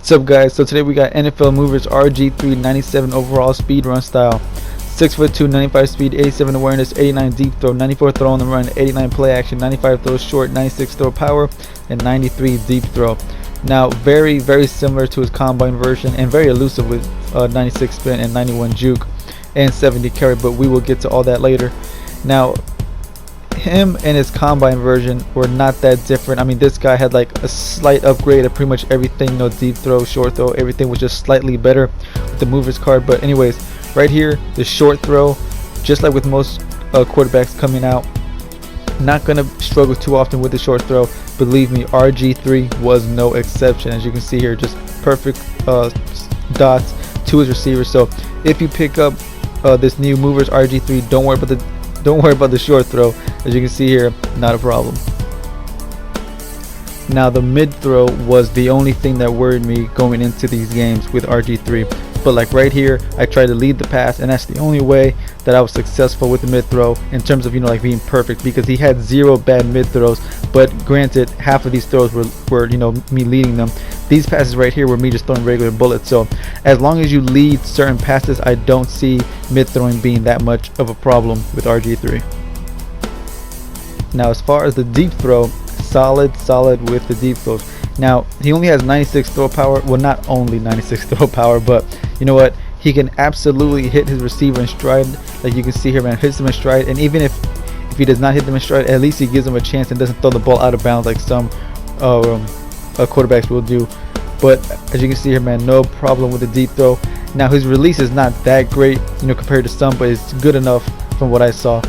What's up, guys? So today we got NFL movers RG3, 97 overall speed, run style, 6'2", 95 speed, 87 awareness, 89 deep throw, 94 throw on the run, 89 play action, 95 throw short, 96 throw power, and 93 deep throw. Now very similar to his combine version and very elusive with 96 spin and 91 juke and 70 carry, but we will get to all that later. Now him and his combine version were not that different. I mean, this guy had like a slight upgrade of pretty much everything, you know, deep throw, short throw, everything was just slightly better with the movers card. But anyways, right here, the short throw, just like with most quarterbacks coming out, not gonna struggle too often with the short throw. Believe me, RG3 was no exception. As you can see here, just perfect dots to his receiver. So if you pick up this new movers RG3, don't worry about the short throw. As you can see here, not a problem. Now the mid throw was the only thing that worried me going into these games with RG3. But like right here, I tried to lead the pass, and that's the only way that I was successful with the mid throw in terms of, you know, like being perfect, because he had 0 bad mid throws. But granted, half of these throws were you know, me leading them. These passes right here were me just throwing regular bullets. So as long as you lead certain passes, I don't see mid throwing being that much of a problem with RG3. Now as far as the deep throw, solid with the deep throws. Now he only has 96 throw power. Well, not only 96 throw power, but you know what, he can absolutely hit his receiver in stride. Like you can see here, man, hits him in stride. And even if he does not hit them in stride, at least he gives them a chance and doesn't throw the ball out of bounds like some quarterbacks will do. But as you can see here, man, no problem with the deep throw. Now his release is not that great, you know, compared to some, but it's good enough from what I saw.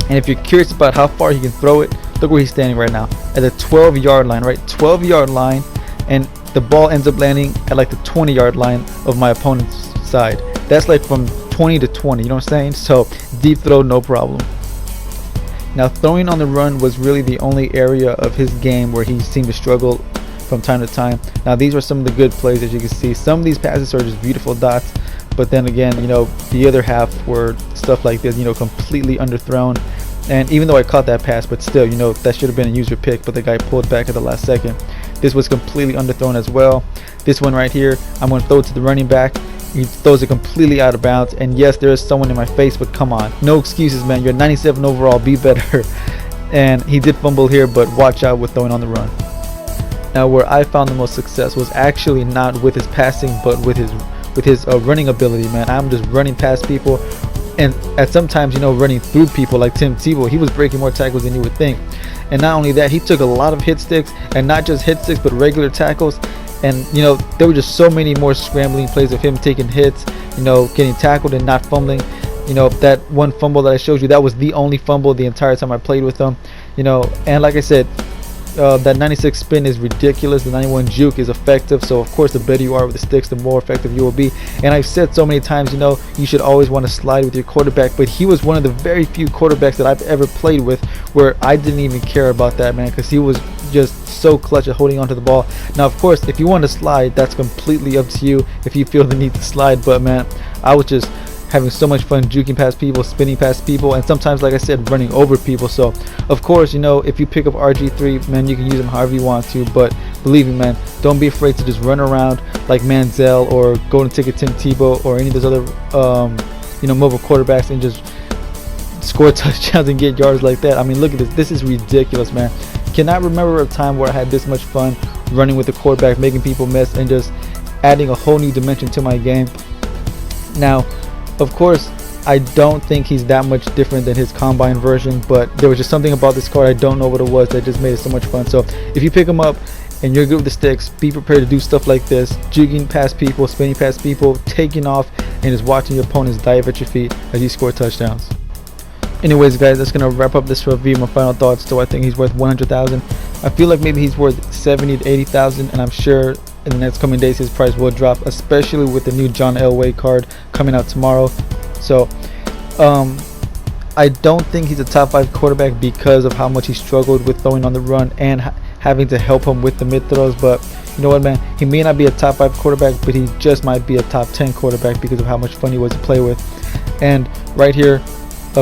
And if you're curious about how far he can throw it, look where he's standing right now, at the 12-yard line, right? 12-yard line, and the ball ends up landing at like the 20-yard line of my opponent's side. That's like from 20 to 20, you know what I'm saying? So deep throw, no problem. Now throwing on the run was really the only area of his game where he seemed to struggle from time to time. Now these were some of the good plays. As you can see, some of these passes are just beautiful dots, but then again, you know, the other half were stuff like this, you know, completely underthrown. And even though I caught that pass, but still, you know, that should have been a user pick, but the guy pulled back at the last second. This was completely underthrown as well. This one right here, I'm going to throw it to the running back. He throws it completely out of bounds. And yes, there is someone in my face, but come on, no excuses, man. You're 97 overall, be better. And he did fumble here, but watch out with throwing on the run. Now where I found the most success was actually not with his passing, but with his running ability, man. I'm just running past people, and at sometimes, you know, running through people like Tim Tebow. He was breaking more tackles than you would think. And not only that, he took a lot of hit sticks, and not just hit sticks, but regular tackles. And you know, there were just so many more scrambling plays of him taking hits, you know, getting tackled and not fumbling. You know, that one fumble that I showed you, that was the only fumble the entire time I played with him. You know, and like I said, that 96 spin is ridiculous. The 91 juke is effective. So of course, the better you are with the sticks, the more effective you will be. And I've said so many times, you know, you should always want to slide with your quarterback. But he was one of the very few quarterbacks that I've ever played with where I didn't even care about that, man, because he was just so clutch at holding onto the ball. Now of course, if you want to slide, that's completely up to you if you feel the need to slide. But man, I was just having so much fun juking past people, spinning past people, and sometimes, like I said, running over people. So of course, you know, if you pick up RG3, man, you can use him however you want to. But believe me, man, don't be afraid to just run around like Manziel or Golden Ticket Tim Tebow or any of those other you know, mobile quarterbacks and just score touchdowns and get yards like that. I mean, look at this. This is ridiculous, man. Cannot remember a time where I had this much fun running with the quarterback, making people miss, and just adding a whole new dimension to my game. Now of course, I don't think he's that much different than his combine version, but there was just something about this card, I don't know what it was, that just made it so much fun. So if you pick him up and you're good with the sticks, be prepared to do stuff like this, juking past people, spinning past people, taking off, and just watching your opponents dive at your feet as you score touchdowns. Anyways, guys, that's gonna wrap up this review. My final thoughts. So I think he's worth 100,000. I feel like maybe he's worth 70 to 80,000, and I'm sure in the next coming days his price will drop, especially with the new John Elway card coming out tomorrow. So I don't think he's a top 5 quarterback because of how much he struggled with throwing on the run and having to help him with the mid throws. But you know what, man, he may not be a top 5 quarterback, but he just might be a top 10 quarterback because of how much fun he was to play with. And right here,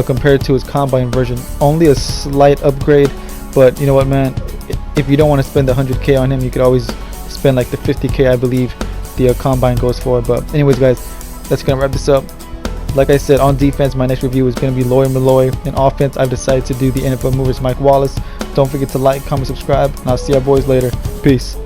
compared to his combine version, only a slight upgrade. But you know what, man, if you don't want to spend the 100K on him, you could always spend like the 50K, I believe the combine goes for. But anyways, guys, that's gonna wrap this up. Like I said, on defense, my next review is going to be Lawyer Malloy. In offense, I've decided to do the NFL Movers Mike Wallace. Don't forget to like, comment, subscribe, and I'll see our boys later. Peace.